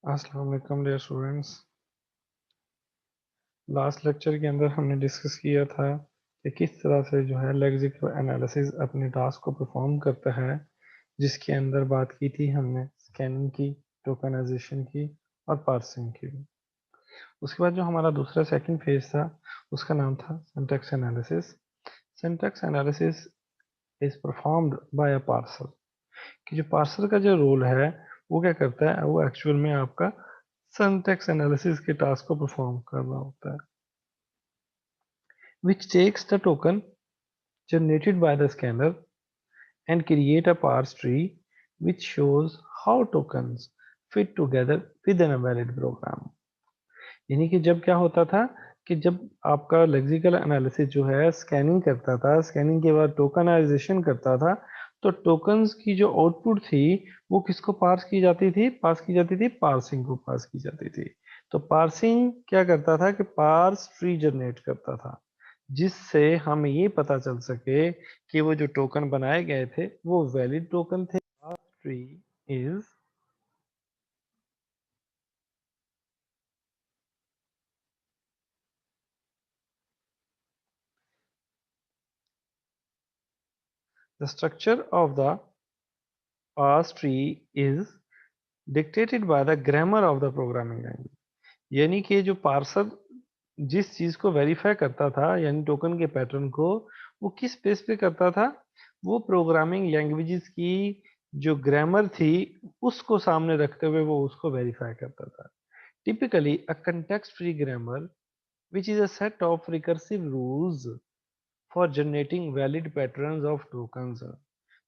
अस्सलाम वालेकुम dear students. Last lecture के अंदर हमने डिस्कस किया था कि किस तरह से जो है लेक्सिकल एनालिसिस अपने टास्क को परफॉर्म करता है, जिसके अंदर बात की थी हमने स्कैनिंग की, टोकनाइजेशन की और पार्सिंग की। उसके बाद जो हमारा दूसरा सेकंड फेज था उसका नाम था syntax analysis. Syntax analysis is performed by a parser, कि जो पार्सर का जो रोल है वो क्या करता है, वो एक्चुअल में आपका सिंटैक्स एनालिसिस के टास्क को परफॉर्म करना होता है, which takes the token generated by the scanner and create a parse tree which shows how tokens fit together within a valid program। यानी कि जब क्या होता था कि जब आपका लेक्सिकल एनालिसिस जो है स्कैनिंग करता था, स्कैनिंग के बाद टोकनाइजेशन करता था, तो टोकन्स की जो आउटपुट थी वो किसको पास की जाती थी, पार्सिंग को पास की जाती थी। तो पार्सिंग क्या करता था कि पार्स ट्री जनरेट करता था, जिससे हमें ये पता चल सके कि वो जो टोकन बनाए गए थे वो वैलिड टोकन थे। Tree is the structure of the parse tree is dictated by the grammar of the programming language। यानी कि जो पार्सर जिस चीज को वेरीफाई करता था, यानी टोकन के पैटर्न को, वो किस बेस पे करता था, वो प्रोग्रामिंग लैंग्वेजेस की जो ग्रामर थी उसको सामने रखते हुए वो उसको वेरीफाई करता था। Typically a context free grammar which is a set of recursive rules for generating valid patterns of tokens।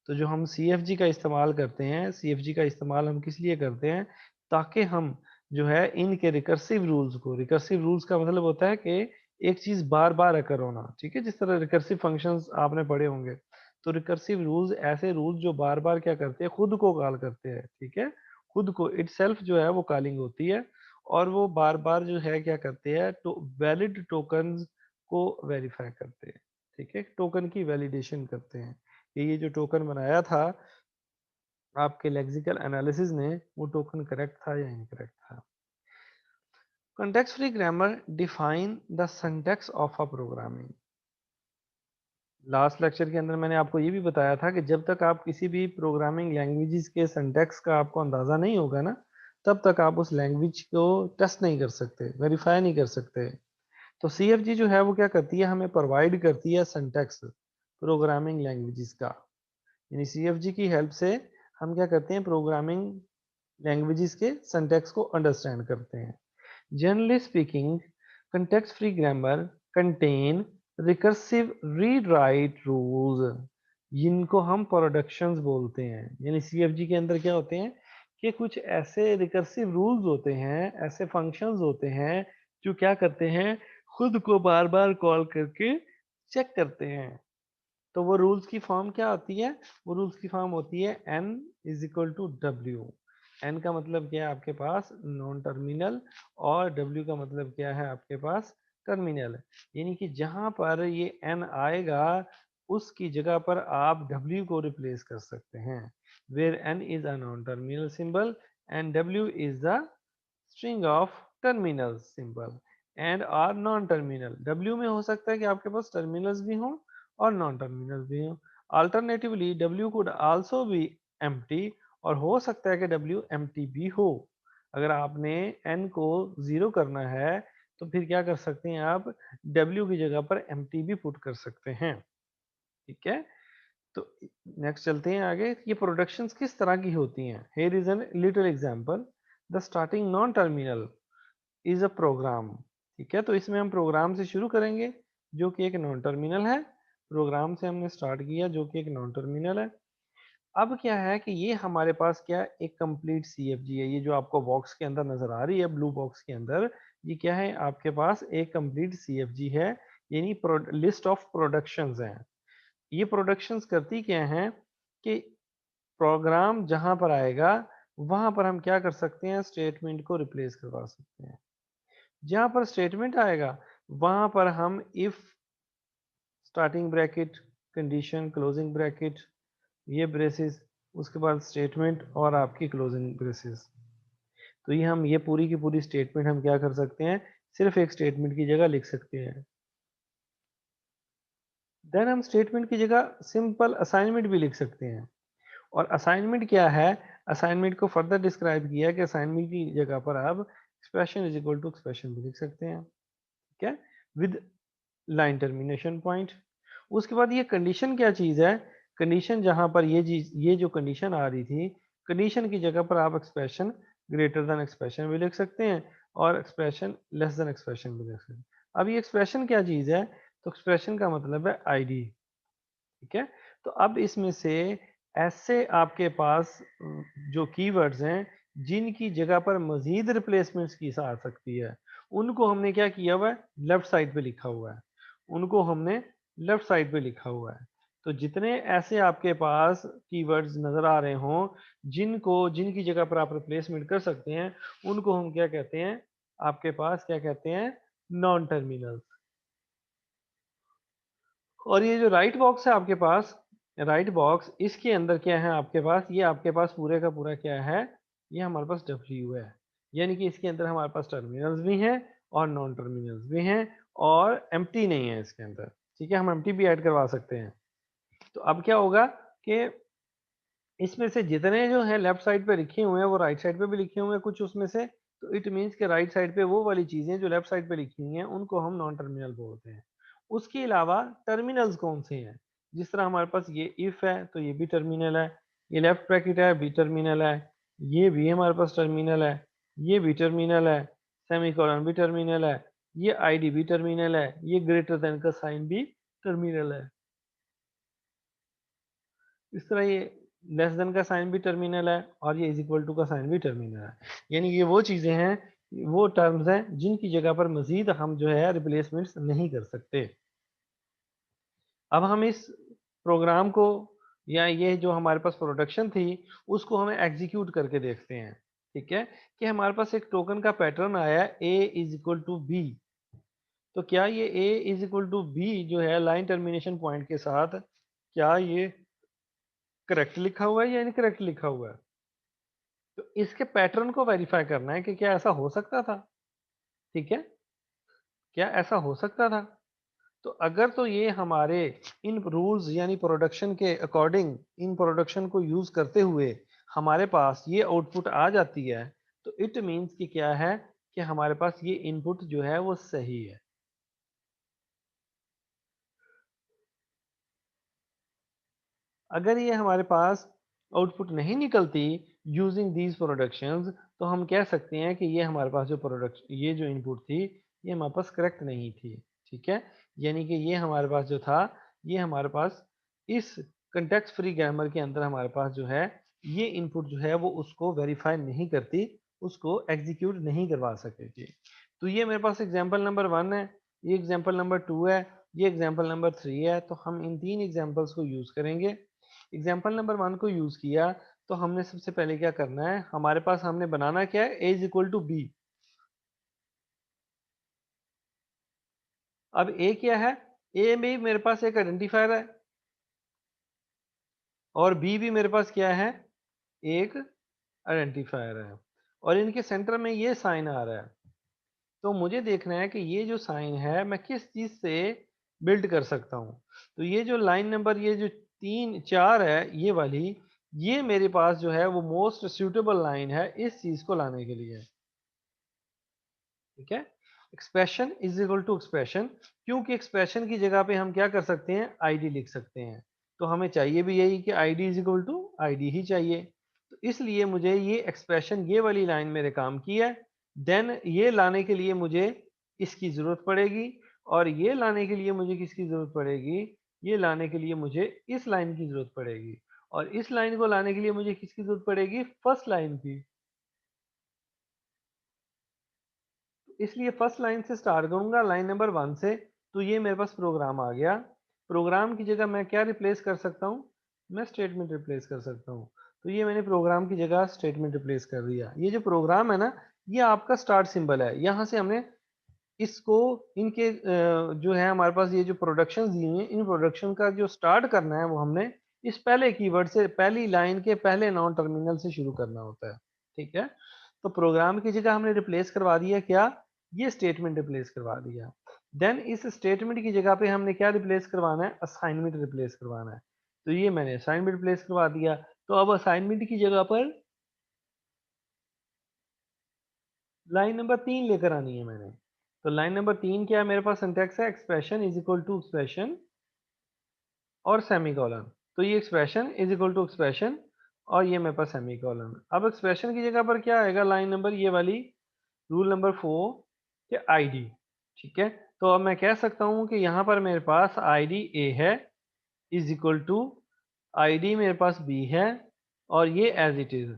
तो जो हम CFG का इस्तेमाल करते हैं, CFG का इस्तेमाल हम किस लिए करते हैं, ताकि हम जो है इनके रिकर्सिव रूल्स को, रिकर्सिव रूल्स का मतलब होता है कि एक चीज बार बार अकर होना, ठीक है, जिस तरह रिकर्सिव फंक्शंस आपने पढ़े होंगे। तो रिकर्सिव रूल्स ऐसे रूल्स जो बार बार क्या करते हैं, खुद को कॉल करते हैं, ठीक है, खुद को इटसेल्फ जो है वो कॉलिंग होती है, और वो बार बार जो है क्या करते हैं, तो वैलिड टोकन्स को वेरीफाई करते हैं, ठीक है, टोकन की वैलिडेशन करते हैं कि ये जो टोकन बनाया था आपके लेक्सिकल एनालिसिस ने, वो टोकन करेक्ट था या इनकरेक्ट था। Context free grammar define the syntax of a programming. Last lecture के अंदर मैंने आपको ये भी बताया था कि जब तक आप किसी भी प्रोग्रामिंग लैंग्वेजेस के सिंटैक्स का आपको अंदाजा नहीं होगा ना, तब तक आप उस लैंग्वेज को टेस्ट नहीं कर सकते, वेरीफाई नहीं कर सकते। तो CFG जो है वो क्या करती है, हमें प्रोवाइड करती है सिंटैक्स प्रोग्रामिंग लैंग्वेजेस का। यानी CFG की हेल्प से हम क्या करते हैं, प्रोग्रामिंग लैंग्वेजेस के सिंटैक्स को अंडरस्टैंड करते हैं। Generally speaking, context free grammar contain recursive read write rules, जिनको हम प्रोडक्शंस बोलते हैं। यानी CFG के अंदर क्या होते हैं कि कुछ ऐसे रिकर्सिव रूल्स होते हैं, ऐसे फंक्शंस होते हैं जो क्या करते हैं, खुद को बार बार कॉल करके चेक करते हैं। तो वो रूल्स की फॉर्म क्या होती है, वो रूल्स की फॉर्म होती है n इज इक्वल टू डब्ल्यू। एन का मतलब क्या है आपके पास, नॉन टर्मिनल, और w का मतलब क्या है आपके पास, टर्मिनल। यानी कि जहां पर ये n आएगा उसकी जगह पर आप w को रिप्लेस कर सकते हैं, where n is a non terminal symbol and w is the string of terminal symbol and or non terminal. w में हो सकता है कि आपके पास टर्मिनल्स भी हों और नॉन टर्मिनल्स भी हों। Alternatively w could also be empty, और हो सकता है कि w empty भी हो। अगर आपने n को 0 करना है तो फिर क्या कर सकते हैं आप, w की जगह पर empty भी पुट कर सकते हैं, ठीक है। तो नेक्स्ट चलते हैं आगे, ये प्रोडक्शंस किस तरह की होती हैं। Here is an little example, the starting non terminal is a program. ठीक है, तो इसमें हम प्रोग्राम से शुरू करेंगे जो कि एक नॉन टर्मिनल है। प्रोग्राम से हमने स्टार्ट किया जो कि एक नॉन टर्मिनल है। अब क्या है कि ये हमारे पास क्या है, एक कंप्लीट CFG है। ये जो आपको बॉक्स के अंदर नजर आ रही है, ब्लू बॉक्स के अंदर, ये क्या है, आपके पास एक कंप्लीट CFG है, यानी लिस्ट ऑफ प्रोडक्शंस हैं। ये प्रोडक्शंस करती क्या हैं कि प्रोग्राम जहां पर आएगा वहां पर हम क्या कर सकते हैं, स्टेटमेंट को रिप्लेस करवा सकते हैं। जहां पर स्टेटमेंट आएगा वहां पर हम if starting bracket, condition, closing bracket, ये ब्रेसेस, उसके बाद स्टेटमेंट और आपकी क्लोजिंग ब्रेसेस। तो ये हम ये पूरी की पूरी स्टेटमेंट हम क्या कर सकते हैं, सिर्फ एक स्टेटमेंट की जगह लिख सकते हैं। देन हम स्टेटमेंट की जगह सिंपल असाइनमेंट भी लिख सकते हैं। और असाइनमेंट क्या है, असाइनमेंट को फर्दर डिस्क्राइब किया कि असाइनमेंट की जगह पर आप expression is equal to expression भी लिख सकते हैं, ठीक है, विद लाइन टर्मिनेशन पॉइंट। उसके बाद ये कंडीशन क्या चीज़ है, कंडीशन जहां पर ये चीज, ये जो कंडीशन आ रही थी, कंडीशन की जगह पर आप एक्सप्रेशन ग्रेटर देन एक्सप्रेशन भी लिख सकते हैं और एक्सप्रेशन लेस देन एक्सप्रेशन भी लिख सकते हैं। अब ये एक्सप्रेशन क्या चीज़ है, तो एक्सप्रेशन का मतलब है आईडी, ठीक है। तो अब इसमें से ऐसे आपके पास जो कीवर्ड्स हैं जिनकी जगह पर मजीद रिप्लेसमेंट्स की आ सकती है, उनको हमने क्या किया हुआ है, लेफ्ट साइड पे लिखा हुआ है, उनको हमने लेफ्ट साइड पे लिखा हुआ है। तो जितने ऐसे आपके पास कीवर्ड्स नजर आ रहे हों जिनको, जिनकी जगह पर आप रिप्लेसमेंट कर सकते हैं, उनको हम क्या कहते हैं, आपके पास क्या कहते हैं, नॉन टर्मिनल्स। और ये जो राइट बॉक्स है आपके पास, राइट बॉक्स, इसके अंदर क्या है आपके पास, ये आपके पास पूरे का पूरा क्या है, ये हमारे पास डब्ल्यू है। यानी कि इसके अंदर हमारे पास टर्मिनल्स भी हैं और नॉन टर्मिनल्स भी हैं और एम्प्टी नहीं है इसके अंदर, ठीक है, हम एम्प्टी भी ऐड करवा सकते हैं। तो अब क्या होगा कि इसमें से जितने जो है लेफ्ट साइड पे लिखे हुए हैं वो राइट साइड पे भी लिखे हुए हैं कुछ उसमें से, तो इट मीन्स के राइट साइड पे वो वाली चीजें जो लेफ्ट साइड पे लिखी हुई हैं उनको हम नॉन टर्मिनल बोलते हैं। उसके अलावा टर्मिनल्स कौन से हैं, जिस तरह हमारे पास ये इफ है तो ये भी टर्मिनल है, ये लेफ्ट ब्रैकेट है भी टर्मिनल है, ये भी हमारे पास टर्मिनल है, ये भी टर्मिनल है, सेमीकोलन भी टर्मिनल है, ये आईडी भी टर्मिनल है, ये ग्रेटर देन का साइन भी टर्मिनल है। इस तरह ये लेस देन का साइन भी टर्मिनल है और ये इज इक्वल टू का साइन भी टर्मिनल है। यानी ये वो चीजें हैं, वो टर्म्स हैं जिनकी जगह पर मजीद हम जो है रिप्लेसमेंट्स नहीं कर सकते। अब हम इस प्रोग्राम को, या ये जो हमारे पास प्रोडक्शन थी, उसको हमें एग्जीक्यूट करके देखते हैं, ठीक है, कि हमारे पास एक टोकन का पैटर्न आया है ए इज इक्वल टू बी। तो क्या ये ए इज इक्वल टू बी जो है लाइन टर्मिनेशन पॉइंट के साथ, क्या ये करेक्ट लिखा हुआ है या इनकरेक्ट लिखा हुआ है। तो इसके पैटर्न को वेरीफाई करना है कि क्या ऐसा हो सकता था, ठीक है, क्या ऐसा हो सकता था। तो अगर तो ये हमारे इन रूल्स यानी प्रोडक्शन के अकॉर्डिंग, इन प्रोडक्शन को यूज करते हुए हमारे पास ये आउटपुट आ जाती है, तो इट मीन्स कि क्या है, कि हमारे पास ये इनपुट जो है वो सही है। अगर ये हमारे पास आउटपुट नहीं निकलती यूजिंग दीज प्रोडक्शंस, तो हम कह सकते हैं कि ये हमारे पास जो प्रोडक्ट, ये जो इनपुट थी, ये हमारे पास करेक्ट नहीं थी, ठीक है। यानी कि ये हमारे पास जो था, ये हमारे पास इस कंटेक्स्ट फ्री ग्रामर के अंदर हमारे पास जो है, ये इनपुट जो है वो उसको वेरीफाई नहीं करती, उसको एग्जीक्यूट नहीं करवा सकेगी। तो ये मेरे पास एग्जाम्पल नंबर 1 है, ये एग्जाम्पल नंबर 2 है, ये एग्जाम्पल नंबर 3 है। तो हम इन तीन एग्जाम्पल्स को यूज करेंगे। एग्जाम्पल नंबर 1 को यूज किया, तो हमने सबसे पहले क्या करना है, हमारे पास हमने बनाना क्या है, ए इज इक्वल टू बी। अब ए क्या है, ए में मेरे पास एक आइडेंटिफायर है और बी भी मेरे पास क्या है, एक आइडेंटिफायर है, और इनके सेंटर में ये साइन आ रहा है। तो मुझे देखना है कि ये जो साइन है मैं किस चीज से बिल्ड कर सकता हूँ। तो ये जो लाइन नंबर, ये जो 3 4 है ये वाली, ये मेरे पास जो है वो मोस्ट सूटेबल लाइन है इस चीज को लाने के लिए, ठीक है। Expression is equal to expression, क्योंकि एक्सप्रेशन की जगह पे हम क्या कर सकते हैं, आईडी लिख सकते हैं। तो हमें चाहिए भी यही कि ID is equal to ID ही चाहिए। तो इसलिए मुझे ये एक्सप्रेशन, ये वाली लाइन मेरे काम की है। देन ये लाने के लिए मुझे इसकी जरूरत पड़ेगी, और ये लाने के लिए मुझे किसकी जरूरत पड़ेगी, ये लाने के लिए मुझे इस लाइन की जरूरत पड़ेगी, और इस लाइन को लाने के लिए मुझे किसकी जरूरत पड़ेगी, फर्स्ट लाइन की। इसलिए फर्स्ट लाइन से स्टार्ट करूंगा, लाइन नंबर 1 से। तो ये मेरे पास प्रोग्राम आ गया। प्रोग्राम की जगह मैं क्या रिप्लेस कर सकता हूँ, मैं स्टेटमेंट रिप्लेस कर सकता हूँ। तो ये मैंने प्रोग्राम की जगह स्टेटमेंट रिप्लेस कर दिया। ये जो प्रोग्राम है ना, ये आपका स्टार्ट सिंबल है, यहाँ से हमने इसको, इनके जो है हमारे पास ये जो प्रोडक्शन दी हुई है, इन प्रोडक्शन का जो स्टार्ट करना है वो हमने इस पहले कीवर्ड से, पहली लाइन के पहले नॉन टर्मिनल से शुरू करना होता है, ठीक है। तो प्रोग्राम की जगह हमने रिप्लेस करवा दिया क्या, ये स्टेटमेंट रिप्लेस करवा दिया। देन इस स्टेटमेंट की जगह पे हमने क्या रिप्लेस करवाना है, असाइनमेंट रिप्लेस करवाना है। तो ये मैंने असाइनमेंट रिप्लेस करवा दिया। तो अब असाइनमेंट की जगह पर लाइन नंबर 3 लेकर आनी है मैंने। तो लाइन नंबर 3 क्या है मेरे पास, सिंटैक्स है expression is equal to expression और सेमीकोलन। तो ये expression is equal to expression और ये मेरे पास सेमीकोलन। अब एक्सप्रेशन की जगह पर क्या आएगा, लाइन नंबर ये वाली रूल नंबर 4 के आईडी। ठीक है, तो अब मैं कह सकता हूं कि यहां पर मेरे पास आईडी ए है इज इक्वल टू आईडी मेरे पास बी है और ये एज इट इज।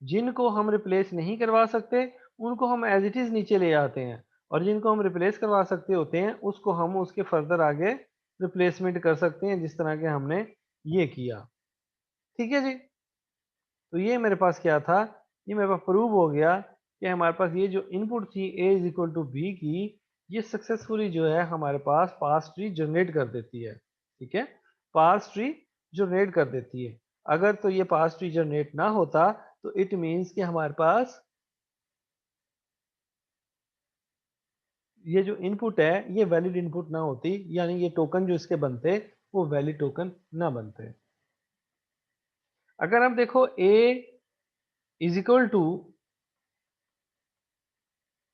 जिनको हम रिप्लेस नहीं करवा सकते उनको हम एज इट इज नीचे ले आते हैं, और जिनको हम रिप्लेस करवा सकते होते हैं उसको हम उसके फर्दर आगे रिप्लेसमेंट कर सकते हैं, जिस तरह के हमने ये किया। ठीक है जी, तो ये मेरे पास क्या था, ये मेरे पास प्रूव हो गया कि हमारे पास ये जो इनपुट थी a is equal to b की, ये सक्सेसफुली जो है हमारे पास पार्स ट्री जनरेट कर देती है। ठीक है, पार्स ट्री जनरेट कर देती है। अगर तो ये पार्स ट्री जनरेट ना होता तो इट मीन्स कि हमारे पास ये जो इनपुट है ये वैलिड इनपुट ना होती, यानी ये टोकन जो इसके बनते वो वैलिड टोकन ना बनते। अगर आप देखो a is equal to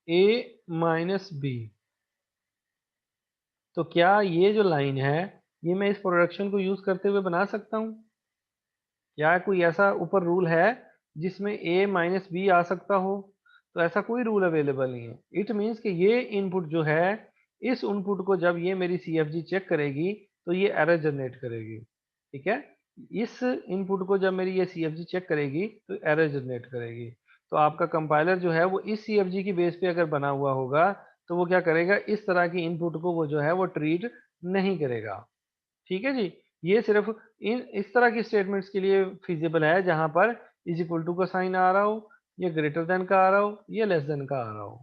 a minus b, तो क्या ये जो लाइन है ये मैं इस प्रोडक्शन को यूज करते हुए बना सकता हूँ? क्या कोई ऐसा ऊपर रूल है जिसमें a माइनस बी आ सकता हो? तो ऐसा कोई रूल अवेलेबल नहीं है। इट मीन्स कि ये इनपुट जो है, इस इनपुट को जब ये मेरी CFG चेक करेगी तो ये एरर जनरेट करेगी। ठीक है, इस इनपुट को जब मेरी ये CFG चेक करेगी तो एरर जनरेट करेगी। तो आपका कंपाइलर जो है वो इस CFG की बेस पे अगर बना हुआ होगा तो वो क्या करेगा, इस तरह की इनपुट को वो जो है वो ट्रीट नहीं करेगा। ठीक है जी, ये सिर्फ इन इस तरह की स्टेटमेंट्स के लिए फिजिबल है जहां पर इज इक्वल टू का साइन आ रहा हो, या ग्रेटर देन का आ रहा हो, या लेस देन का आ रहा हो।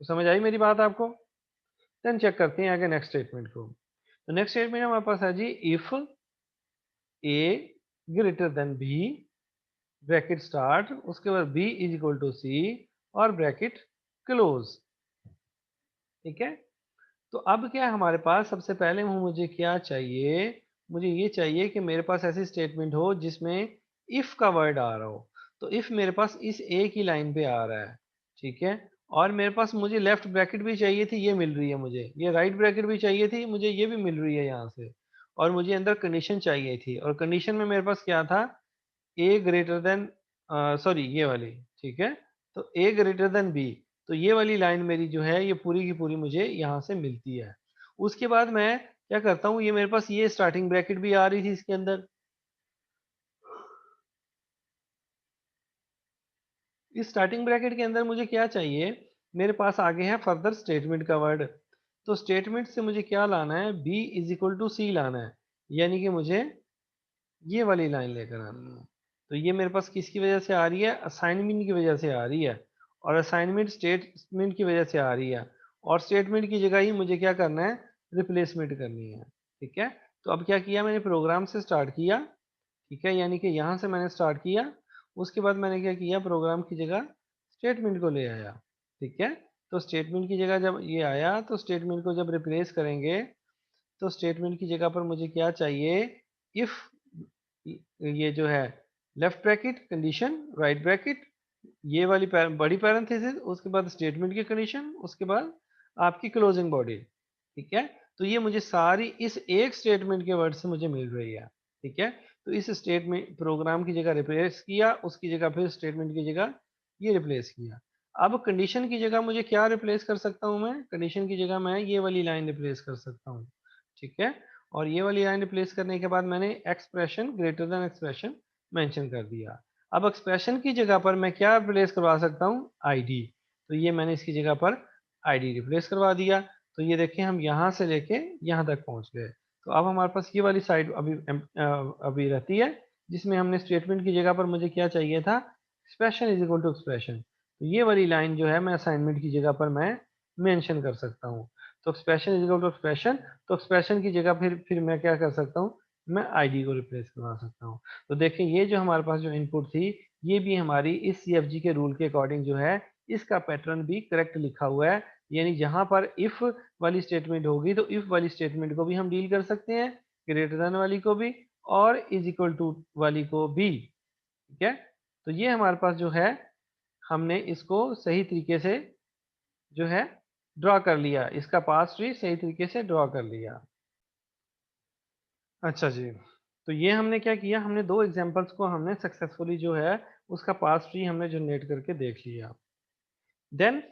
तो समझ आई मेरी बात आपको? देन चेक करते हैं आगे नेक्स्ट स्टेटमेंट को। तो नेक्स्ट स्टेटमेंट हमारे पास है जी, if A greater than B bracket start, उसके बाद B is equal to C और ब्रैकेट क्लोज। ठीक है, तो अब क्या है हमारे पास, सबसे पहले मुझे क्या चाहिए, मुझे ये चाहिए कि मेरे पास ऐसी स्टेटमेंट हो जिसमें इफ का वर्ड आ रहा हो। तो इफ मेरे पास इस ए की लाइन पे आ रहा है, ठीक है, और मेरे पास मुझे लेफ्ट ब्रैकेट भी चाहिए थी, ये मिल रही है मुझे, ये राइट ब्रैकेट भी चाहिए थी मुझे, ये भी मिल रही है यहाँ से, और मुझे अंदर कंडीशन चाहिए थी, और कंडीशन में मेरे पास क्या था, ए ग्रेटर देन, सॉरी ये वाली, ठीक है, तो ए ग्रेटर देन बी। तो ये वाली लाइन मेरी जो है ये पूरी की पूरी मुझे यहाँ से मिलती है। उसके बाद मैं क्या करता हूँ, ये मेरे पास ये स्टार्टिंग ब्रैकेट भी आ रही थी इसके अंदर, इस स्टार्टिंग ब्रैकेट के अंदर मुझे क्या चाहिए, मेरे पास आगे है फर्दर स्टेटमेंट का वर्ड। तो स्टेटमेंट से मुझे क्या लाना है, बी इज इक्वल टू सी लाना है, यानी कि मुझे ये वाली लाइन लेकर आनी है। तो ये मेरे पास किसकी वजह से आ रही है, असाइनमेंट की वजह से आ रही है, और असाइनमेंट स्टेटमेंट की वजह से आ रही है, और स्टेटमेंट की जगह ही मुझे क्या करना है, रिप्लेसमेंट करनी है। ठीक है, तो अब क्या किया मैंने, प्रोग्राम से स्टार्ट किया, ठीक है, यानी कि यहाँ से मैंने स्टार्ट किया, उसके बाद मैंने क्या किया, प्रोग्राम की जगह स्टेटमेंट को ले आया। ठीक है, तो स्टेटमेंट की जगह जब ये आया तो स्टेटमेंट को जब रिप्लेस करेंगे तो स्टेटमेंट की जगह पर मुझे क्या चाहिए, इफ ये जो है left bracket condition right bracket, ये वाली बड़ी पैरेंथेसिस, उसके बाद स्टेटमेंट की कंडीशन, उसके बाद आपकी क्लोजिंग बॉडी। ठीक है, तो ये मुझे सारी इस एक स्टेटमेंट के वर्ड से मुझे मिल रही है। ठीक है, तो इस स्टेटमेंट प्रोग्राम की जगह रिप्लेस किया, उसकी जगह फिर स्टेटमेंट की जगह ये रिप्लेस किया। अब कंडीशन की जगह मुझे क्या रिप्लेस कर सकता हूँ, मैं कंडीशन की जगह मैं ये वाली लाइन रिप्लेस कर सकता हूँ। ठीक है, और ये वाली लाइन रिप्लेस करने के बाद मैंने expression greater than expression mention कर दिया। अब एक्सप्रेशन की जगह पर मैं क्या रिप्लेस करवा सकता हूँ, आईडी। तो ये मैंने इसकी जगह पर आईडी रिप्लेस करवा दिया। तो ये देखें हम यहाँ से लेके यहाँ तक पहुँच गए। तो अब हमारे पास ये वाली साइड अभी रहती है, जिसमें हमने स्टेटमेंट की जगह पर मुझे क्या चाहिए था, expression is equal to expression. तो ये वाली लाइन जो है मैं असाइनमेंट की जगह पर मैं मेंशन कर सकता हूँ। तो expression is equal to expression, तो एक्सप्रेशन की जगह फिर मैं क्या कर सकता हूँ, मैं आईडी को रिप्लेस करवा सकता हूँ। तो देखें ये जो हमारे पास जो इनपुट थी ये भी हमारी इस CFG के रूल के अकॉर्डिंग जो है इसका पैटर्न भी करेक्ट लिखा हुआ है। यानी जहां पर इफ वाली स्टेटमेंट होगी तो इफ वाली स्टेटमेंट को भी हम डील कर सकते हैं, ग्रेटर देन वाली को भी और इज इक्वल टू वाली को भी। ठीक है, तो ये हमारे पास जो है हमने इसको सही तरीके से जो है ड्रॉ कर लिया, इसका पास्ट ट्री सही तरीके से ड्रॉ कर लिया। अच्छा जी, तो ये हमने क्या किया, हमने दो एग्जांपल्स को हमने सक्सेसफुली जो है उसका पास्ट ट्री हमने जनरेट करके देख लिया। देन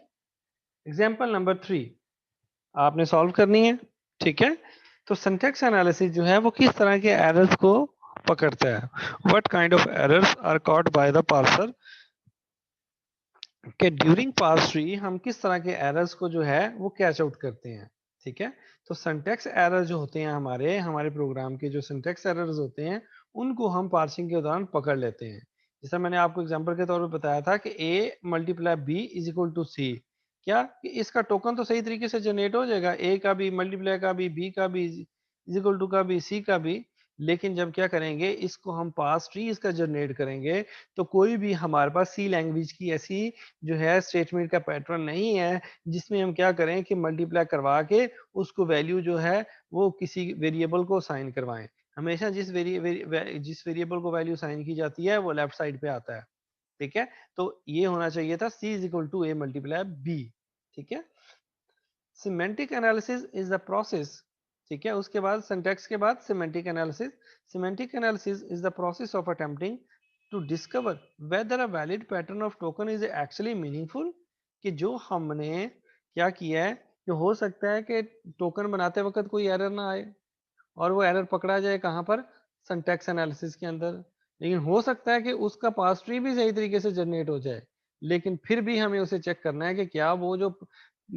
एग्जांपल नंबर 3 आपने सॉल्व करनी है। ठीक है, तो सिंटैक्स एनालिसिस जो है वो किस तरह के एरर्स को पकड़ता है, what kind of errors are caught by the parser, कि ड्यूरिंग पार्स ट्री हम किस तरह के एरर्स को जो है वो कैच आउट करते हैं। ठीक है, तो सिंटैक्स एरर जो होते हैं हमारे हमारे प्रोग्राम के जो सिंटैक्स एरर्स होते हैं उनको हम पार्सिंग के दौरान पकड़ लेते हैं। जैसा मैंने आपको एग्जांपल के तौर पर बताया था कि a multiply b is equal to C, क्या कि इसका टोकन तो सही तरीके से जनरेट हो जाएगा, a का भी मल्टीप्लाई का भी b का भी इज इक्वल टू का भी c का भी, लेकिन जब क्या करेंगे इसको हम पास ट्री इसका जनरेट करेंगे तो कोई भी हमारे पास सी लैंग्वेज की ऐसी जो है स्टेटमेंट का पैटर्न नहीं है जिसमें हम क्या करें कि मल्टीप्लाई करवा के उसको वैल्यू जो है वो किसी वेरिएबल को साइन करवाएं। हमेशा जिस वेरिएबल को वैल्यू साइन की जाती है वो लेफ्ट साइड पे आता है। ठीक है, तो ये होना चाहिए था c is equal to a multiply b। ठीक है, semantic analysis is the process. ठीक है, उसके बाद सिंटैक्स के बाद semantic analysis. Semantic analysis is the process of attempting to discover whether a valid pattern of token is actually meaningful, कि जो हमने क्या किया है कि हो सकता है कि टोकन बनाते वक्त कोई एरर ना आए और वो एरर पकड़ा जाए कहाँ पर, सिंटैक्स एनालिसिस के अंदर। लेकिन हो सकता है कि उसका पास ट्री भी सही तरीके से जनरेट हो जाए, लेकिन फिर भी हमें उसे चेक करना है कि क्या वो जो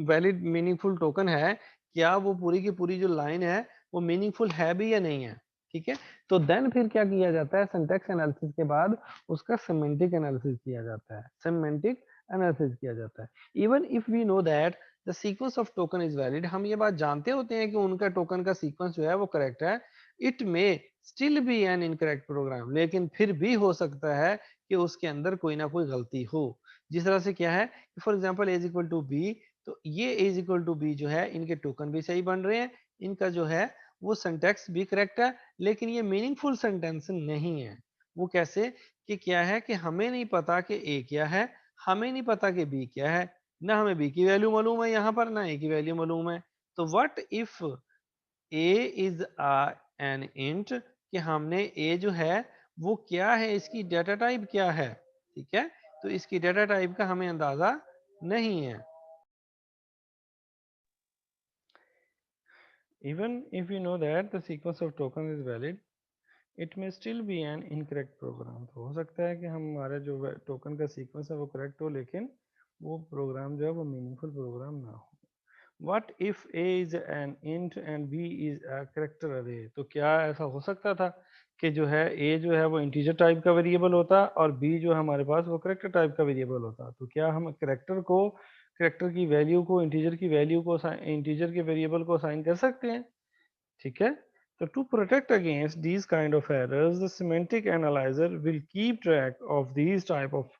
वैलिड मीनिंगफुल टोकन है, क्या वो पूरी की पूरी जो लाइन है वो मीनिंगफुल है भी या नहीं है। ठीक है, तो देन फिर क्या किया जाता है, सिंटैक्स एनालिसिस के बाद उसका सिमेंटिक एनालिसिस किया जाता है, सिमेंटिक एनालिसिस किया जाता है। Even if we know that the sequence of token is valid, हम ये बात जानते होते हैं कि उनका टोकन का सीक्वेंस जो है वो करेक्ट है, it may still be an incorrect program, लेकिन फिर भी हो सकता है कि उसके अंदर कोई ना कोई गलती हो। जिस तरह से क्या है, फॉर एग्जाम्पल एज इक्वल टू बी, तो ये एज इक्वल टू बी जो है इनके टोकन भी सही बन रहे हैं, इनका जो है वो सिंटैक्स भी करेक्ट है, लेकिन ये मीनिंगफुल सेंटेंस नहीं है। वो कैसे, कि क्या है कि हमें नहीं पता कि ए क्या है, हमें नहीं पता कि बी क्या है, ना हमें बी की वैल्यू मालूम है यहाँ पर, ना ए की वैल्यू मालूम है। तो what if A is an int, कि हमने ए जो है वो क्या है, इसकी डेटा टाइप क्या है। ठीक है, तो इसकी डेटा टाइप का हमें अंदाजा नहीं है। Even if we know that the sequence of token is valid, it may still be an incorrect program। तो हो सकता है कि हमारा जो टोकन का सीक्वेंस है वो करेक्ट हो, लेकिन वो प्रोग्राम जो है वो मीनिंगफुल प्रोग्राम ना हो। What if a is an int and b is a character array, तो क्या ऐसा हो सकता था कि जो है a जो है वो इंटीजर टाइप का वेरिएबल होता और b जो है हमारे पास वो करेक्टर टाइप का वेरिएबल होता, तो क्या हम करेक्टर की वैल्यू को इंटीजर की वैल्यू को इंटीजर के वेरिएबल को असाइन कर सकते हैं। ठीक है, तो to protect against these kind of errors the semantic analyser will keep track of these type of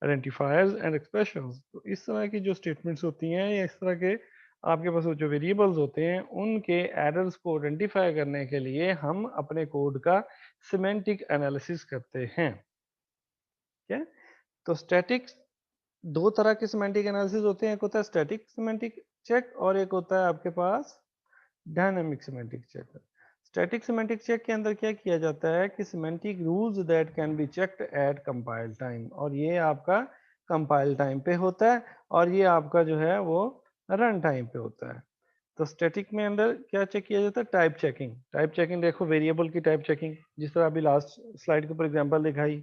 identifiers and expressions. तो इस तरह की जो स्टेटमेंट्स होती हैं या इस तरह के आपके पास जो वेरिएबल्स होते हैं उनके एरर्स को आइडेंटिफाई करने के लिए हम अपने कोड का सिमेंटिक एनालिसिस करते हैं। ठीक है, तो स्टैटिक दो तरह के सिमेंटिक एनालिसिस होते हैं, एक होता है स्टैटिक सिमेंटिक चेक और एक होता है आपके पास dynamic semantic check. Static semantic check के अंदर क्या किया जाता है कि semantic rules that can be checked at compile time, और ये आपका कंपाइल टाइम पे होता है और ये आपका जो है वो रन टाइम पे होता है। तो स्टैटिक में अंदर क्या चेक किया जाता है, टाइप चेकिंग। टाइप चेकिंग देखो, वेरिएबल की टाइप चेकिंग, जिस तरह अभी लास्ट स्लाइड के ऊपर एग्जांपल दिखाई,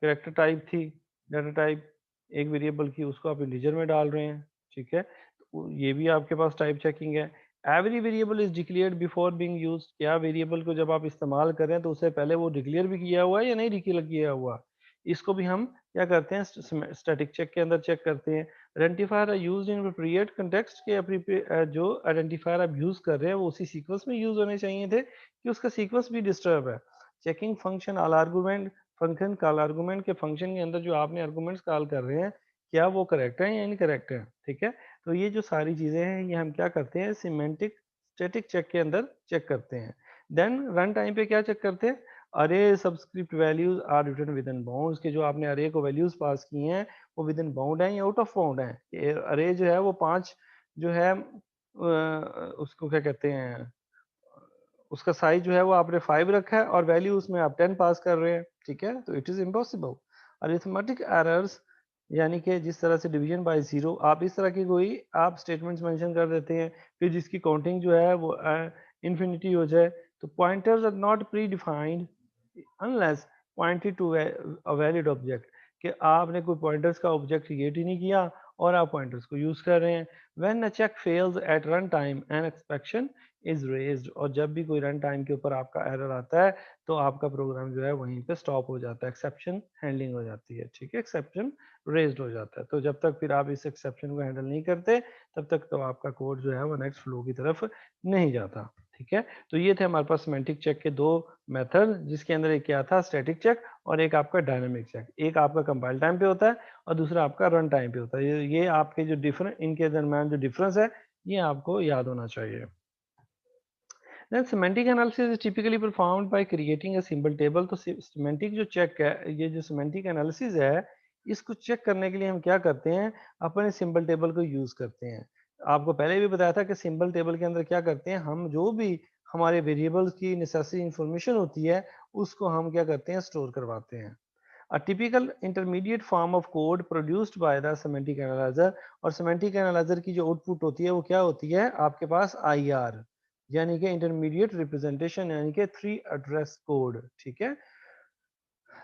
कैरेक्टर टाइप थी, डाटा टाइप एक वेरिएबल की, उसको आप इंटीजर में डाल रहे हैं। ठीक है, तो ये भी आपके पास टाइप चेकिंग है। Every variable is declared before being used, क्या वेरिएबल को जब आप इस्तेमाल कर रहे हैं तो उससे पहले वो डिक्लेयर भी किया हुआ है या नहीं डिक्लेयर किया हुआ, इसको भी हम क्या करते हैं स्टैटिक चेक के अंदर चेक करते हैं। Identifier are used in appropriate context के जो आइडेंटिफायर आप यूज कर रहे हैं वो उसी सीक्वेंस में यूज होने चाहिए थे कि उसका सीक्वेंस भी डिस्टर्ब है। Checking function all argument function call argument के फंक्शन के अंदर जो आपने आर्गुमेंट्स कॉल कर रहे हैं, क्या वो करेक्ट है या इनकरेक्ट है, ठीक है? तो ये जो सारी चीज़ें हैं, ये हम क्या करते हैं, सिमेंटिक स्टैटिक चेक के अंदर चेक करते हैं। देन रन टाइम पे क्या चेक करते हैं, array subscript values are return within bounds, के जो आपने अरे को वैल्यूज पास की हैं वो विद इन बाउंड है या आउट ऑफ बाउंड है। अरे जो है वो 5 जो है उसको क्या कहते हैं, उसका साइज जो है वो आपने 5 रखा है और वैल्यू उसमें आप 10 पास कर रहे हैं, ठीक है? तो it is impossible. Arithmetic errors यानी कि जिस तरह से डिवीजन बाय ज़ीरो, आप इस तरह की कोई आप स्टेटमेंट्स मेंशन कर देते हैं कि जिसकी काउंटिंग जो है वो इन्फिनिटी हो जाए, तो pointers are not predefined unless pointed to a valid object, कि आपने कोई पॉइंटर्स का ऑब्जेक्ट क्रिएट ही नहीं किया और आप पॉइंटर्स को यूज़ कर रहे हैं। When a check fails at run time an exception is raised, और जब भी कोई रन टाइम के ऊपर आपका एरर आता है तो आपका प्रोग्राम जो है वहीं पे स्टॉप हो जाता है, एक्सेप्शन हैंडलिंग हो जाती है, ठीक है? एक्सेप्शन रेज्ड हो जाता है। तो जब तक फिर आप इस एक्सेप्शन को हैंडल नहीं करते, तब तक तो आपका कोड जो है वो नेक्स्ट फ्लो की तरफ नहीं जाता, ठीक है? तो ये थे हमारे पास सिमेंटिक चेक के दो मेथड, जिसके अंदर एक क्या था, स्टैटिक चेक, और एक आपका डायनामिक चेक। एक आपका कंपाइल टाइम पे होता है और दूसरा आपका रन टाइम पे होता है। ये आपके जो डिफरेंस, इनके दरमियान जो डिफरेंस है, ये आपको याद होना चाहिए। Then semantic analysis is typically performed by creating a symbol table। तो semantic जो चेक है, ये जो semantic analysis है, इसको चेक करने के लिए हम क्या करते हैं, अपने सिंबल टेबल को यूज करते हैं। आपको पहले भी बताया था कि सिंबल टेबल के अंदर क्या करते हैं, हम जो भी हमारे वेरिएबल्स की नेसेसरी इंफॉर्मेशन होती है उसको हम क्या करते हैं, स्टोर करवाते हैं। A typical intermediate form of code produced by the semantic analyzer, और semantic analyzer की जो आउटपुट होती है वो क्या होती है, आपके पास IR यानी कि इंटरमीडिएट रिप्रेजेंटेशन, यानी कि 3 एड्रेस कोड, ठीक है?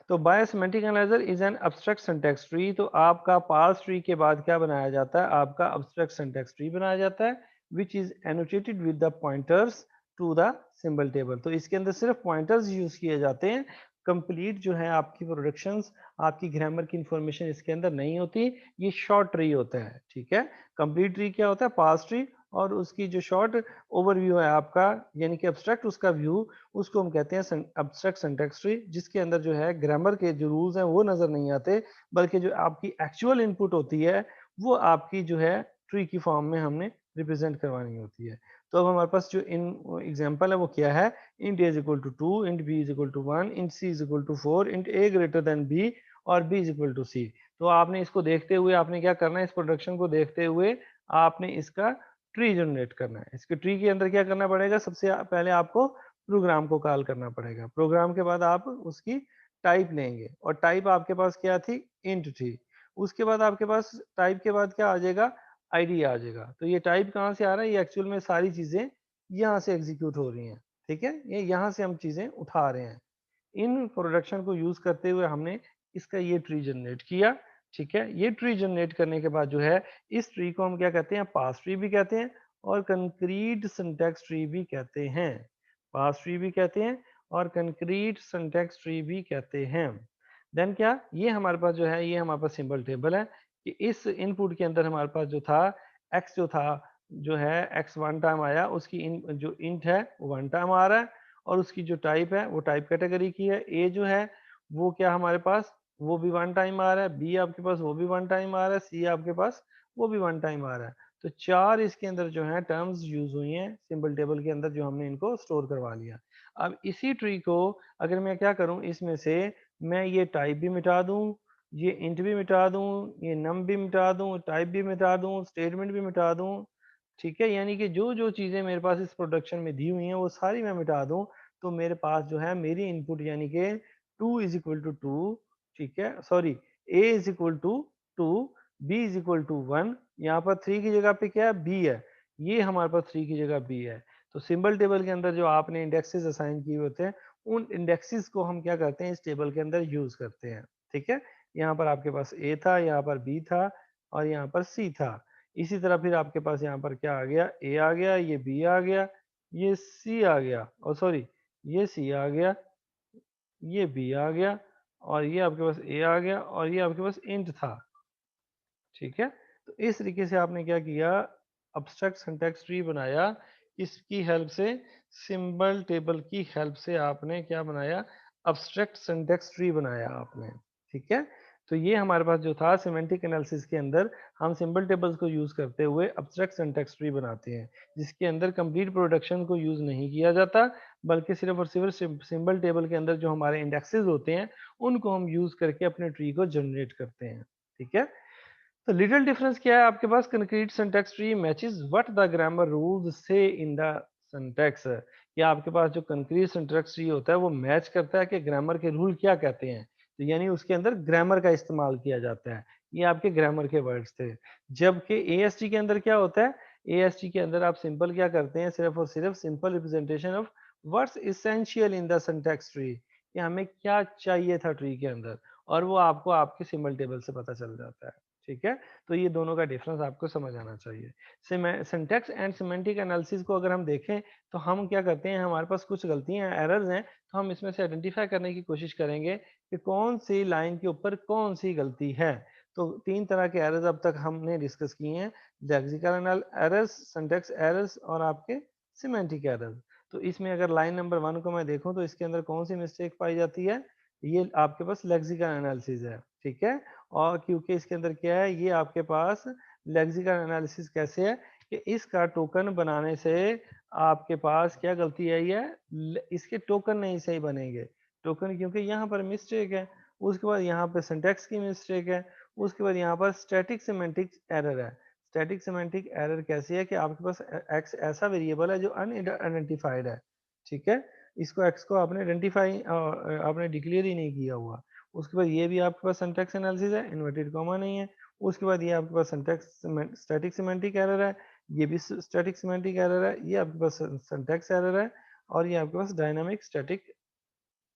तो by semantic analyser is an abstract syntax tree. तो आपका पार्स ट्री के बाद क्या बनाया जाता है, आपका एब्स्ट्रैक्ट सिंटैक्स ट्री बनाया जाता है, which is annotated with the pointers to the symbol table. तो इसके अंदर सिर्फ पॉइंटर्स यूज किए जाते हैं, कंप्लीट जो है आपकी प्रोडक्शंस, आपकी ग्रामर की इंफॉर्मेशन इसके अंदर नहीं होती। ये शॉर्ट ट्री होता है, ठीक है? कंप्लीट ट्री क्या होता है, पार्स ट्री, और उसकी जो शॉर्ट ओवरव्यू है आपका, यानी कि एब्स्ट्रैक्ट उसका व्यू, उसको हम कहते हैं एब्स्ट्रैक्ट सिंटैक्स ट्री, जिसके अंदर जो है ग्रामर के जो रूल्स हैं वो नजर नहीं आते, बल्कि जो आपकी एक्चुअल इनपुट होती है वो आपकी जो है ट्री की फॉर्म में हमने रिप्रेजेंट करवानी होती है। तो अब हमारे पास जो इन एग्जांपल है वो क्या है, int a is equal to 2, int b is equal to 1, int c is equal to 4, int a greater than b और b is equal to c. तो आपने इसको देखते हुए आपने क्या करना है, इस प्रोडक्शन को देखते हुए आपने इसका ट्री जनरेट करना है। इसके ट्री के अंदर क्या करना पड़ेगा, सबसे पहले आपको प्रोग्राम को कॉल करना पड़ेगा। प्रोग्राम के बाद आप उसकी टाइप लेंगे, और टाइप आपके पास क्या थी, इंट थी। उसके बाद आपके पास टाइप के बाद क्या आ जाएगा, आईडी आ जाएगा। तो ये टाइप कहाँ से आ रहा है, ये एक्चुअल में सारी चीजें यहाँ से एग्जीक्यूट हो रही हैं, ठीक है? ये यहाँ से हम चीजें उठा रहे हैं। इन प्रोडक्शन को यूज करते हुए हमने इसका ये ट्री जनरेट किया, ठीक है? ये ट्री जनरेट करने के बाद जो है, इस ट्री को हम क्या कहते हैं, पास ट्री भी कहते हैं और कंक्रीट सिंटैक्स ट्री भी कहते हैं। पास ट्री भी कहते हैं और कंक्रीट सिंटैक्स ट्री भी कहते हैं। देन क्या, ये हमारे पास जो है, ये हमारे पास सिंबल टेबल है कि इस इनपुट के अंदर हमारे पास जो था, एक्स जो था, जो है एक्स वन टाइम आया, उसकी जो इंट है वो वन टाइम आ रहा है, और उसकी जो टाइप है वो टाइप कैटेगरी की है। ए जो है वो क्या हमारे पास, वो भी वन टाइम आ रहा है। बी आपके पास वो भी वन टाइम आ रहा है। सी आपके पास वो भी वन टाइम आ रहा है। तो 4 इसके अंदर जो है टर्म्स यूज हुई हैं सिंबल टेबल के अंदर, जो हमने इनको स्टोर करवा लिया। अब इसी ट्री को अगर मैं क्या करूं, इसमें से मैं ये टाइप भी मिटा दूं, ये इंट भी मिटा दूं, ये नम भी मिटा दूं, टाइप भी मिटा दूं, स्टेटमेंट भी मिटा दूं, ठीक है? यानी कि जो जो चीजें मेरे पास इस प्रोडक्शन में दी हुई हैं वो सारी मैं मिटा दूं, तो मेरे पास जो है मेरी इनपुट, यानी कि 2 इज इक्वल टू 2, ठीक है, sorry, a is equal to 2, b is equal to 1, यहाँ पर 3 की जगह पे क्या है, बी है, ये हमारे पास 3 की जगह बी है। तो सिंबल टेबल के अंदर जो आपने इंडेक्सेस असाइन किए होते हैं, उन इंडेक्सेस को हम क्या करते हैं, इस टेबल के अंदर यूज करते हैं, ठीक है? यहाँ पर आपके पास ए था, यहाँ पर बी था और यहाँ पर सी था। इसी तरह फिर आपके पास यहाँ पर क्या आ गया, ए आ गया, ये बी आ गया, ये सी आ गया, और सॉरी, ये सी आ गया, ये बी आ गया, और ये आपके पास ए आ गया, और ये आपके पास इंट था, ठीक है? तो इस तरीके से आपने क्या किया, अब्स्ट्रैक्ट सिंटैक्स ट्री बनाया। इसकी हेल्प से, सिंबल टेबल की हेल्प से आपने क्या बनाया, अब्स्ट्रैक्ट सिंटैक्स ट्री बनाया आपने, ठीक है? तो ये हमारे पास जो था सिमेंटिक एनालिसिस के अंदर हम सिंबल टेबल्स को यूज़ करते हुए अब्स्ट्रैक्ट सिंटैक्स ट्री बनाते हैं, जिसके अंदर कंप्लीट प्रोडक्शन को यूज़ नहीं किया जाता, बल्कि सिर्फ़ और सिर्फ़ सिंबल टेबल के अंदर जो हमारे इंडेक्सेस होते हैं, उनको हम यूज़ करके अपने ट्री को जनरेट करते हैं, ठीक है? तो लिटिल डिफरेंस क्या है आपके पास concrete syntax tree matches what the grammar rules से इन द सिंटैक्स या आपके पास जो कंक्रीट सिंटैक्स ट्री होता है वो मैच करता है कि ग्रामर के रूल क्या कहते हैं, तो यानी उसके अंदर ग्रामर का इस्तेमाल किया जाता है, ये आपके ग्रामर के वर्ड्स थे। जबकि एएसटी के अंदर क्या होता है, एएसटी के अंदर आप सिंपल क्या करते हैं, सिर्फ और सिर्फ simple representation of what's essential in the syntax tree, कि हमें क्या चाहिए था ट्री के अंदर, और वो आपको आपके सिंबल टेबल से पता चल जाता है, ठीक है? तो ये दोनों का डिफरेंस आपको समझ आना चाहिए। सिंटैक्स एंड सिमेंटिक एनालिसिस को अगर हम देखें, तो हम क्या करते हैं, हमारे पास कुछ गलतियाँ एरर्स हैं, तो हम इसमें से आइडेंटिफाई करने की कोशिश करेंगे कि कौन सी लाइन के ऊपर कौन सी गलती है। तो 3 तरह के एरर्स अब तक हमने डिस्कस किए हैं, लेक्सिकल एरर्स, सिंटैक्स एरर्स और आपके सिमेंटिक एरर्स। तो इसमें अगर लाइन नंबर 1 को मैं देखूँ तो इसके अंदर कौन सी मिस्टेक पाई जाती है? ये आपके पास लेक्सिकल एनालिसिस है, ठीक है? और क्योंकि इसके अंदर क्या है, ये आपके पास लेक्सिकल एनालिसिस कैसे है कि इसका टोकन बनाने से आपके पास क्या गलती आई है, इसके टोकन नहीं सही बनेंगे, टोकन क्योंकि यहाँ पर मिस्टेक है, उसके बाद यहाँ पर सिंटैक्स की मिस्टेक है, उसके बाद यहाँ पर स्टैटिक सिमेंटिक एरर है। स्टैटिक सिमेंटिक एरर कैसी है कि आपके पास एक्स ऐसा वेरिएबल है जो अनआइडेंटिफाइड है, ठीक है? इसको एक्स को आपने आइडेंटिफाई आपने डिक्लेयर ही नहीं किया हुआ। उसके बाद ये भी आपके पास सिंटैक्स एनालिसिस है, इन्वर्टेड कॉमा नहीं है। उसके बाद ये आपके पास सिंटैक्स स्टैटिक सिमेंटिक एरर है, ये भी स्टैटिक सिमेंटिक एरर है, ये आपके पास सिंटैक्स एरर है, और ये आपके पास डायनामिक स्टैटिक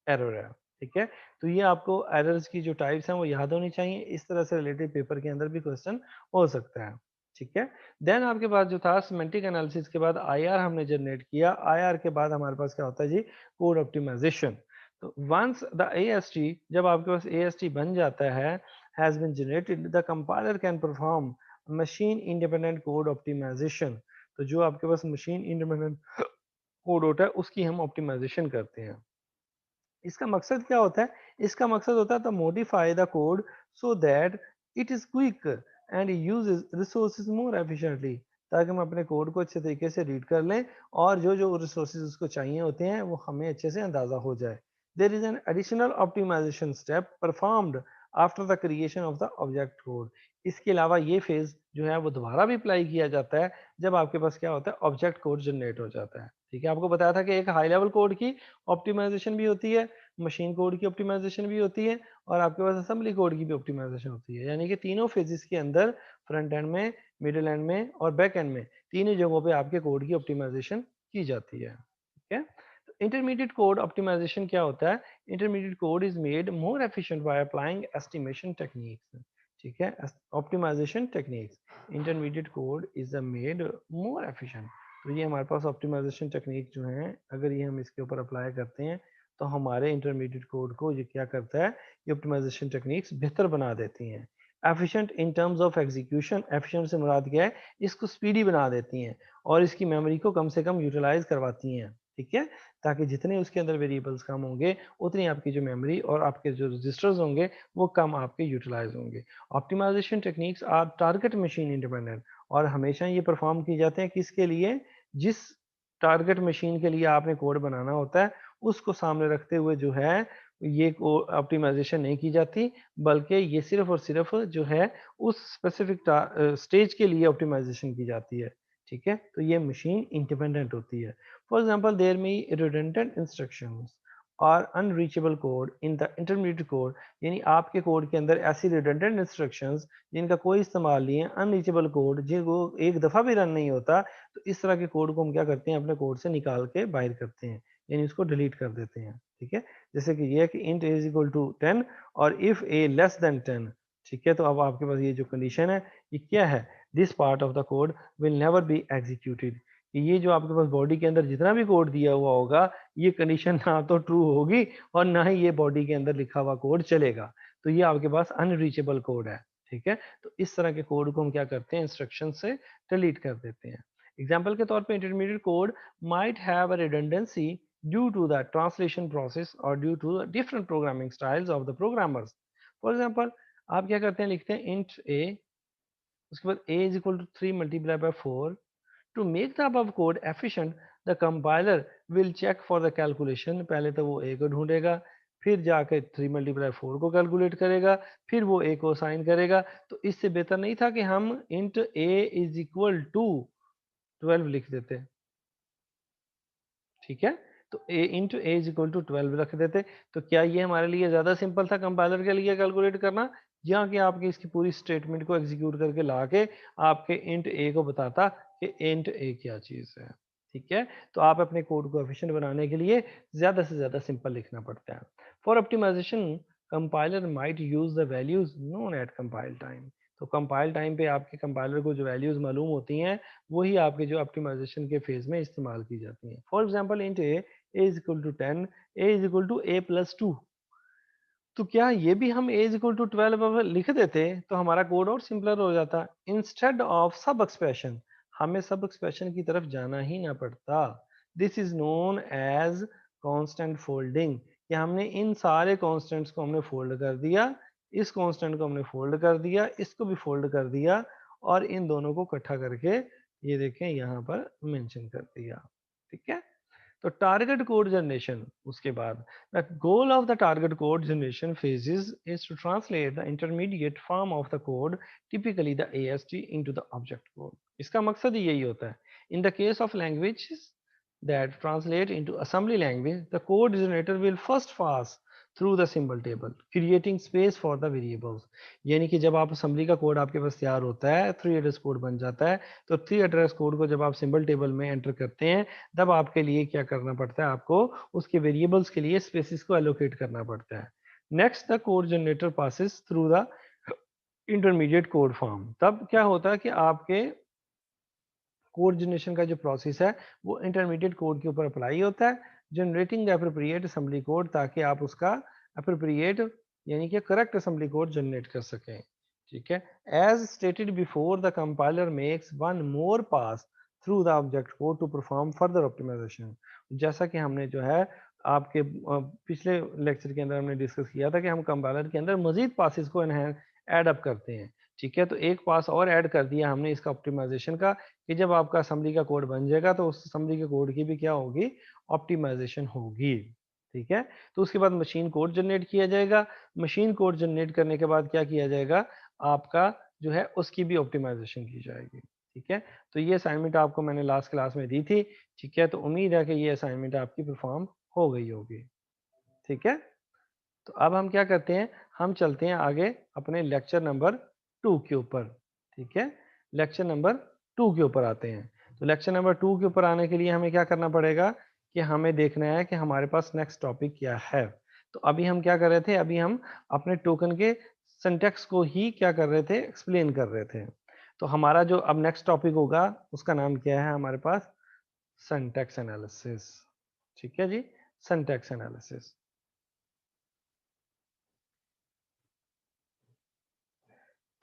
एरर है, ठीक है? तो ये आपको एरर्स की जो टाइप्स हैं वो याद होनी चाहिए, इस तरह से रिलेटेड पेपर के अंदर भी क्वेश्चन हो सकता है, ठीक है? देन आपके पास जो था सिमेंटिक एनालिसिस के बाद आईआर हमने जनरेट किया, आईआर के बाद हमारे पास क्या होता है जी, कोड ऑप्टिमाइजेशन। तो वंस द एएसटी, जब आपके पास एएसटी बन जाता है, has been generated, the compiler can perform machine independent code optimisation. तो जो आपके पास मशीन इंडिपेंडेंट कोड होता है उसकी हम ऑप्टिमाइजेशन करते हैं। इसका मकसद क्या होता है? इसका मकसद होता है तो modify the code so that it is quick and uses resources more efficiently, ताकि हम अपने कोड को अच्छे तरीके से रीड कर लें और जो जो रिसोर्सेज उसको चाहिए होते हैं वो हमें अच्छे से अंदाजा हो जाए। There is an additional optimisation step performed after the creation of the object code. इसके अलावा ये फेज जो है वो दोबारा भी अप्लाई किया जाता है जब आपके पास क्या होता है, ऑब्जेक्ट कोड जनरेट हो जाता है, ठीक है? आपको बताया था कि एक हाई लेवल कोड की ऑप्टिमाइजेशन भी होती है, मशीन कोड की ऑप्टिमाइजेशन भी होती है, और आपके पास असेंबली कोड की भी ऑप्टिमाइजेशन होती है, यानी कि तीनों फेजेस के अंदर फ्रंट एंड में, मिडिल एंड में और बैक एंड में, तीनों जगहों पे आपके कोड की ऑप्टिमाइजेशन की जाती है, ठीक है? तो इंटरमीडिएट कोड ऑप्टिमाइजेशन क्या होता है? Intermediate code is made more efficient by applying estimation techniques, ठीक है? Optimisation techniques, intermediate code is made more efficient. तो ये हमारे पास ऑप्टिमाइजेशन टेक्निक जो है, अगर ये हम इसके ऊपर अप्लाई करते हैं तो हमारे इंटरमीडिएट कोड को ये क्या करता है, ये ऑप्टिमाइजेशन टेक्निक्स बेहतर बना देती हैं। Efficient in terms of execution, efficient से मुराद क्या है, इसको स्पीडी बना देती हैं और इसकी मेमोरी को कम से कम यूटिलाइज करवाती हैं, ठीक है? ताकि जितने उसके अंदर वेरिएबल्स कम होंगे, उतनी आपकी जो मेमोरी और आपके जो रजिस्टर्स होंगे वो कम आपके यूटिलाइज होंगे। Optimisation techniques are target machine independent, और हमेशा ये परफॉर्म किए जाते हैं किसके लिए, जिस टारगेट मशीन के लिए आपने कोड बनाना होता है उसको सामने रखते हुए जो है ये ऑप्टिमाइजेशन नहीं की जाती, बल्कि ये सिर्फ और सिर्फ जो है उस स्पेसिफिक स्टेज के लिए ऑप्टिमाइजेशन की जाती है, ठीक है? तो ये मशीन इंडिपेंडेंट होती है। फॉर एग्जांपल देयर में रिडंडेंट इंस्ट्रक्शंस और unreachable code in the intermediate code, यानी आपके कोड के अंदर ऐसी रिडंडेंट इंस्ट्रक्शंस जिनका कोई इस्तेमाल नहीं है, अनरीचेबल कोड जिनको एक दफ़ा भी रन नहीं होता, तो इस तरह के कोड को हम क्या करते हैं, अपने कोड से निकाल के बाहर करते हैं, यानी उसको डिलीट कर देते हैं, ठीक है? जैसे कि ये है कि इंट इज इक्वल टू 10 और इफ ए लेस देन 10, ठीक है? तो अब आपके पास ये जो कंडीशन है ये क्या है, this part of the code will never be executed, कि ये जो आपके पास बॉडी के अंदर जितना भी कोड दिया हुआ होगा, ये कंडीशन ना तो ट्रू होगी और ना ही ये बॉडी के अंदर लिखा हुआ कोड चलेगा। तो ये आपके पास अनरीचेबल कोड है, ठीक है? तो इस तरह के कोड को हम क्या करते हैं, इंस्ट्रक्शन से डिलीट कर देते हैं। एग्जाम्पल के तौर पे intermediate code might have a redundancy due to the translation process or due to the different programming styles of the programmers. For example, आप क्या करते हैं, लिखते हैं int a, उसके बाद a is equal to 3 multiplied by 4. To make the above code efficient, the compiler will check for the calculation. पहले तो वो a को ढूंढेगा, फिर जाकर 3 मल्टीप्लाई 4 को कैलकुलेट करेगा, फिर वो a को साइन करेगा. तो इससे बेहतर नहीं था कि हम int a is equal to 12 लिख देते. ठीक है, तो a into a is equal to 12 रख देते. तो क्या ये हमारे लिए ज़्यादा सिंपल था कंपाइलर के लिए कैलकुलेट करना, या कि आपकी इसकी पूरी स्टेटमेंट को एग्जीक्यूट करके ला के आपके इंट ए को बताता कि इंट ए क्या चीज़ है. ठीक है, तो आप अपने कोड को एफिशिएंट बनाने के लिए ज़्यादा से ज़्यादा सिंपल लिखना पड़ता है. For optimisation compiler might use the values known at compile time. तो कंपाइल टाइम पे आपके कंपाइलर को जो वैल्यूज मालूम होती हैं वही आपके जो ऑप्टिमाइजेशन के फेज में इस्तेमाल की जाती हैं. For example int a is equal to 10, a is equal to a plus 2. तो क्या ये भी हम ए इज इक्वल टू 12 अगर लिख देते तो हमारा कोड और सिंपलर हो जाता. इंस्टेड ऑफ सब एक्सप्रेशन, हमें सब एक्सप्रेशन की तरफ जाना ही ना पड़ता. This is known as constant folding. कि हमने इन सारे कांस्टेंट्स को हमने फोल्ड कर दिया, इस कांस्टेंट को हमने फोल्ड कर दिया, इसको भी फोल्ड कर दिया, और इन दोनों को इकट्ठा करके ये देखें यहाँ पर मेंशन कर दिया. ठीक है, तो टारगेट कोड जनरेशन उसके बाद, the goal of the target code generation phases is to translate the intermediate form of the code, typically the AST, into the object code. इसका मकसद ही यही होता है. In the case of languages that translate into assembly language, the code generator will first pass through the symbol table, creating space for the variables. यानी कि जब आप assembly का कोड आपके पास तैयार होता है, 3 एड्रेस कोड बन जाता है, तो 3 एड्रेस कोड को जब आप सिंबल टेबल में एंटर करते हैं तब आपके लिए क्या करना पड़ता है, आपको उसके वेरिएबल्स के लिए स्पेसिस को एलोकेट करना पड़ता है. Next the code generator passes through the intermediate code form. तब क्या होता है कि आपके कोड जनरेशन का जो प्रोसेस है वो इंटरमीडिएट कोड के ऊपर अप्लाई होता है, generating the appropriate assembly code, ताकि आप उसका एप्रोप्रिएट यानी कि करेक्ट असेंबली कोड जनरेट कर सकें. ठीक है, as stated before the compiler makes one more pass through the object code to perform further optimisation. जैसा कि हमने जो है आपके पिछले लेक्चर के अंदर हमने डिस्कस किया था कि हम कंपाइलर के अंदर मजीद पासिस को ऐड अप करते हैं. ठीक है, तो एक पास और ऐड कर दिया हमने इसका ऑप्टिमाइजेशन का, कि जब आपका असेंबली का कोड बन जाएगा तो उस असेंबली के कोड की भी क्या होगी, ऑप्टिमाइजेशन होगी. ठीक है, तो उसके बाद मशीन कोड जनरेट किया जाएगा. मशीन कोड जनरेट करने के बाद क्या किया जाएगा, आपका जो है उसकी भी ऑप्टिमाइजेशन की जाएगी. ठीक है, तो ये असाइनमेंट आपको मैंने लास्ट क्लास में दी थी. ठीक है, तो उम्मीद है कि ये असाइनमेंट आपकी परफॉर्म हो गई होगी. ठीक है, तो अब हम क्या करते हैं, हम चलते हैं आगे अपने लेक्चर नंबर 2 के ऊपर. ठीक है, लेक्चर नंबर 2 के ऊपर आते हैं. तो लेक्चर नंबर 2 के ऊपर आने के लिए हमें क्या करना पड़ेगा कि हमें देखना है कि हमारे पास नेक्स्ट टॉपिक क्या है. तो अभी हम क्या कर रहे थे, अभी हम अपने टोकन के सिंटैक्स को ही क्या कर रहे थे, एक्सप्लेन कर रहे थे. तो हमारा जो अब नेक्स्ट टॉपिक होगा उसका नाम क्या है हमारे पास, सिंटैक्स एनालिसिस. ठीक है जी, सिंटैक्स एनालिसिस.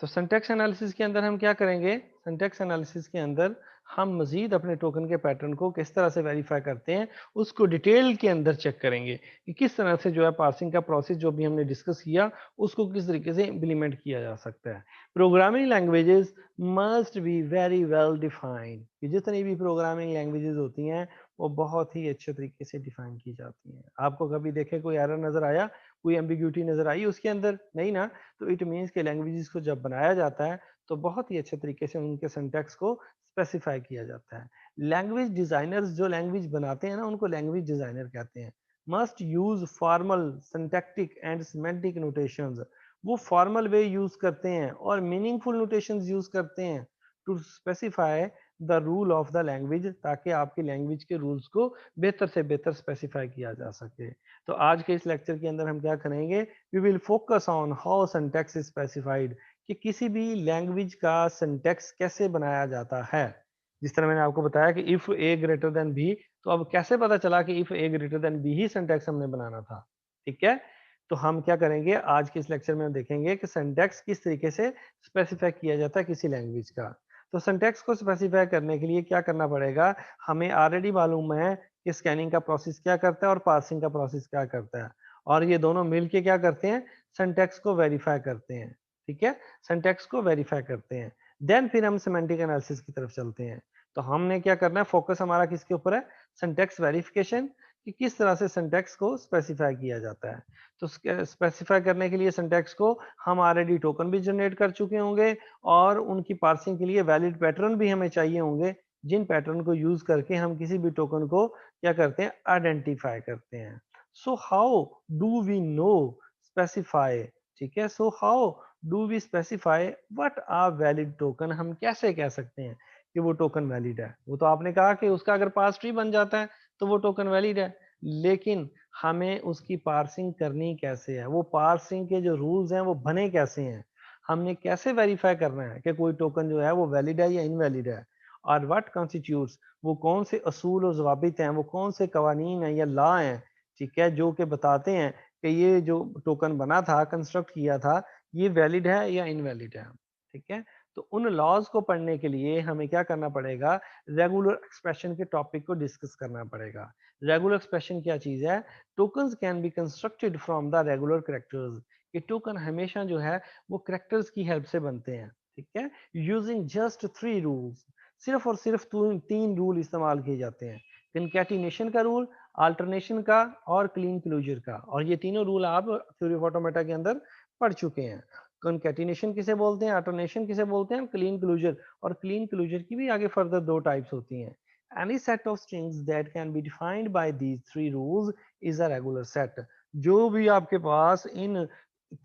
तो सिंटैक्स एनालिसिस के अंदर हम क्या करेंगे, सिंटैक्स एनालिसिस के अंदर हम मजीद अपने टोकन के पैटर्न को किस तरह से वेरीफाई करते हैं उसको डिटेल के अंदर चेक करेंगे कि किस तरह से जो है पार्सिंग का प्रोसेस जो भी हमने डिस्कस किया उसको किस तरीके से इम्प्लीमेंट किया जा सकता है. Programming languages must be very well defined. कि जितनी भी प्रोग्रामिंग लैंग्वेजेस होती हैं वो बहुत ही अच्छे तरीके से डिफाइन की जाती हैं. आपको कभी देखे कोई एरर नजर आया, कोई एम्बिग्यूटी नजर आई उसके अंदर, नहीं ना. तो इट मीन्स के लैंग्वेजेस को जब बनाया जाता है तो बहुत ही अच्छे तरीके से उनके सिंटैक्स को स्पेसिफाई किया जाता है. लैंग्वेज डिजाइनर्स जो लैंग्वेज बनाते हैं ना उनको लैंग्वेज डिजाइनर कहते हैं. Must use formal syntactic and semantic notations. वो फॉर्मल वे यूज करते हैं और मीनिंगफुल नोटेशंस यूज करते हैं to specify the rule of the language, ताकि आपकी लैंग्वेज के रूल्स को बेहतर से बेहतर स्पेसिफाई किया जा सके. तो आज के इस लेक्चर के अंदर हम क्या करेंगे, we will focus on how syntax is specified. कि किसी भी लैंग्वेज का सिंटैक्स कैसे बनाया जाता है. जिस तरह मैंने आपको बताया कि if A greater than b, तो अब कैसे पता चला कि if A greater than b ही सिंटैक्स हमने बनाना था. ठीक है, तो हम क्या करेंगे आज के इस लेक्चर में, हम देखेंगे कि सिंटैक्स किस तरीके से स्पेसिफाई किया जाता है किसी लैंग्वेज का. तो सिंटैक्स को स्पेसिफाई करने के लिए क्या करना पड़ेगा, हमें ऑलरेडी मालूम है कि स्कैनिंग का प्रोसेस क्या करता है और पार्सिंग का प्रोसेस क्या करता है, और ये दोनों मिलके क्या करते हैं, सिंटैक्स को वेरीफाई करते हैं। ठीक है, सिंटैक्स को वेरीफाई करते हैं। देन फिर हम सेमेंटिक एनालिसिस की तरफ चलते हैं। तो हमने क्या करना है, फोकस हमारा किसके ऊपर है, सिंटैक्स वेरिफिकेशन, कि किस तरह से सिंटैक्स को स्पेसिफाई किया जाता है। तो स्पेसिफाई करने के लिए सिंटैक्स को हम ऑलरेडी टोकन भी जनरेट कर चुके होंगे, और उनकी पार्सिंग के लिए वैलिड पैटर्न भी हमें चाहिए होंगे, जिन पैटर्न को यूज करके हम किसी भी टोकन को क्या करते हैं, आइडेंटिफाई करते हैं। So how do we know, specify. ठीक है, so how do we specify what are valid token, हम कैसे कह सकते हैं कि वो टोकन वैलिड है। वो तो आपने कहा कि उसका अगर पास ट्री बन जाता है तो वो टोकन वैलिड है, लेकिन हमें उसकी पार्सिंग करनी कैसे है, वो पार्सिंग के जो रूल्स हैं वो बने कैसे हैं, हमने कैसे वेरीफाई करना है कि कोई टोकन जो है वो वैलिड है या इनवैलिड है, और व्हाट कॉन्स्टिट्यूट्स, वो कौन से असूल और ज़वाबित हैं, वो कौन से कवानीन हैं या लॉ हैं, ठीक है, जो कि बताते हैं कि ये जो टोकन बना था, कंस्ट्रक्ट किया था, ये वैलिड है या इनवैलिड है। ठीक है, तो उन लॉज को पढ़ने के लिए हमें क्या करना पड़ेगा, रेगुलर एक्सप्रेशन के टॉपिक को डिस्कस करना पड़ेगा। रेगुलर एक्सप्रेशन क्या चीज है, tokens can be constructed from the regular characters, ये टोकन हमेशा जो है वो कैरेक्टर्स की हेल्प से बनते हैं। ठीक है, यूजिंग जस्ट 3 रूल्स, सिर्फ और सिर्फ तीन रूल इस्तेमाल किए जाते हैं, कनकैटिनेशन का रूल, अल्टरनेशन का, और क्लीन क्लोजर का, और ये तीनों रूल आप थ्योरी ऑफ ऑटोमेटा के अंदर पढ़ चुके हैं। कनकैटिनेशन किसे बोलते हैं, अल्टरनेशन किसे बोलते हैं, क्लीन क्लोजर, और क्लीन क्लोजर की भी आगे फर्दर 2 टाइप्स होती हैं। Any set of strings that can be defined by these 3 rules is a regular set. जो भी आपके पास इन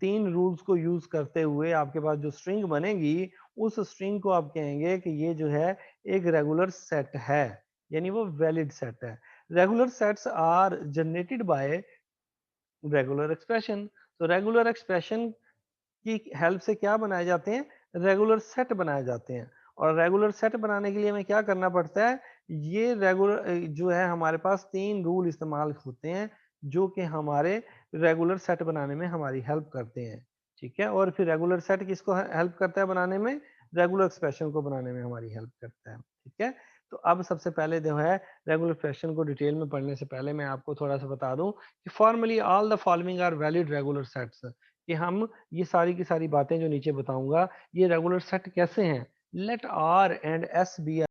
3 रूल्स को यूज करते हुए आपके पास जो स्ट्रिंग बनेगी, उस स्ट्रिंग को आप कहेंगे कि ये जो है एक रेगुलर सेट है, यानी वो वैलिड सेट है। Regular sets are generated by regular expression. तो रेगुलर एक्सप्रेशन की हेल्प से क्या बनाए जाते हैं, रेगुलर सेट बनाए जाते हैं। और रेगुलर सेट बनाने के लिए हमें क्या करना पड़ता है, ये रेगुलर जो है हमारे पास 3 रूल इस्तेमाल होते हैं, जो कि हमारे रेगुलर सेट बनाने में हमारी हेल्प करते हैं। ठीक है, और फिर रेगुलर सेट किसको हेल्प करता है बनाने में, रेगुलर एक्सप्रेशन को बनाने में हमारी हेल्प करता है। ठीक है, तो अब सबसे पहले जो है रेगुलर एक्सप्रेशन को डिटेल में पढ़ने से पहले मैं आपको थोड़ा सा बता दूं कि formally all the following are valid regular sets, कि हम ये सारी की सारी बातें जो नीचे बताऊंगा ये रेगुलर सेट कैसे हैं। Let R and S B